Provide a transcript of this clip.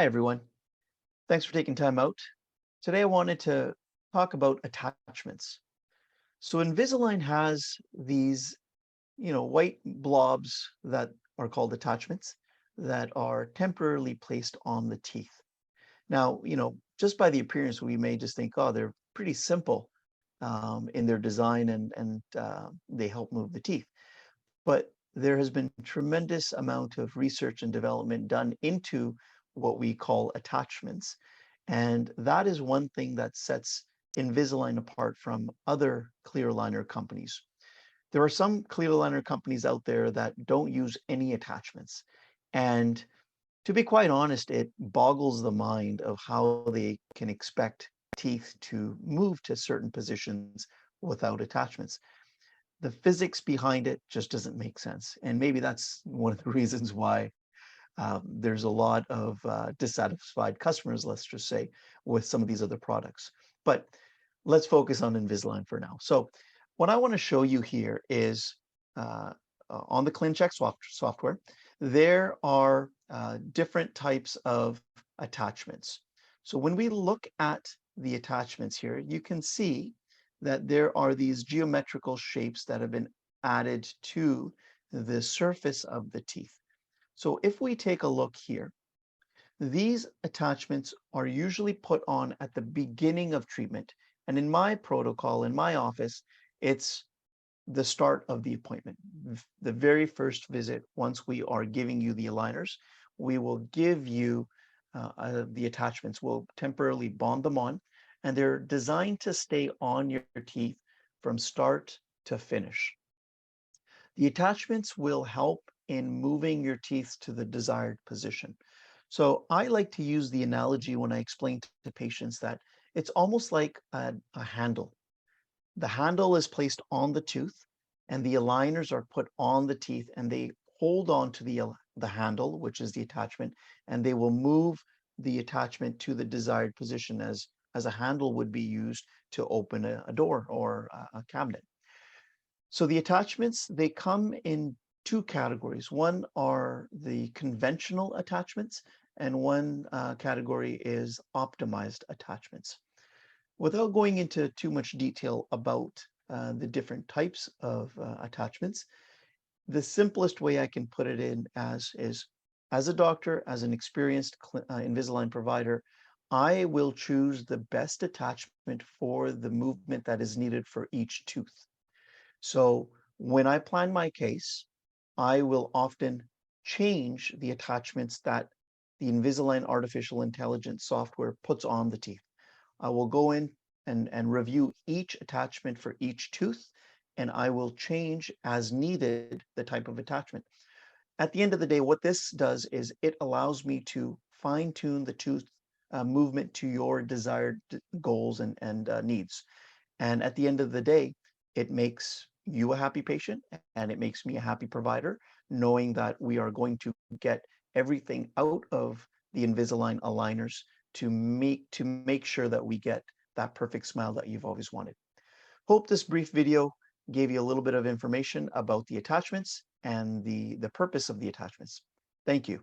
Hi, everyone. Thanks for taking time out. Today, I wanted to talk about attachments. So Invisalign has these, white blobs that are called attachments that are temporarily placed on the teeth. Now, just by the appearance, we may just think, oh, they're pretty simple in their design and they help move the teeth. But there has been tremendous amount of research and development done into what we call attachments. And that is one thing that sets Invisalign apart from other clear aligner companies. There are some clear aligner companies out there that don't use any attachments. And to be quite honest, it boggles the mind of how they can expect teeth to move to certain positions without attachments. The physics behind it just doesn't make sense. And maybe that's one of the reasons why there's a lot of dissatisfied customers, let's just say, with some of these other products. But let's focus on Invisalign for now. So what I want to show you here is on the ClinCheck software, there are different types of attachments. So when we look at the attachments here, you can see that there are these geometrical shapes that have been added to the surface of the teeth. So if we take a look here, these attachments are usually put on at the beginning of treatment. And in my protocol, in my office, it's the start of the appointment. The very first visit, once we are giving you the aligners, we will give you the attachments. We'll temporarily bond them on, and they're designed to stay on your teeth from start to finish. The attachments will help in moving your teeth to the desired position. So I like to use the analogy when I explain to patients that it's almost like a handle. The handle is placed on the tooth and the aligners are put on the teeth and they hold on to the handle, which is the attachment, and they will move the attachment to the desired position as a handle would be used to open a door or a cabinet. So the attachments, they come in two categories. One are the conventional attachments, and one category is optimized attachments. Without going into too much detail about the different types of attachments, the simplest way I can put it in is, as a doctor, as an experienced Invisalign provider, I will choose the best attachment for the movement that is needed for each tooth. So when I plan my case, I will often change the attachments that the Invisalign artificial intelligence software puts on the teeth. I will go in and review each attachment for each tooth, and I will change as needed the type of attachment. At the end of the day, what this does is it allows me to fine tune the tooth movement to your desired goals and needs. And at the end of the day, it makes you a happy patient and it makes me a happy provider, knowing that we are going to get everything out of the Invisalign aligners to make sure that we get that perfect smile that you've always wanted. Hope this brief video gave you a little bit of information about the attachments and the purpose of the attachments. Thank you.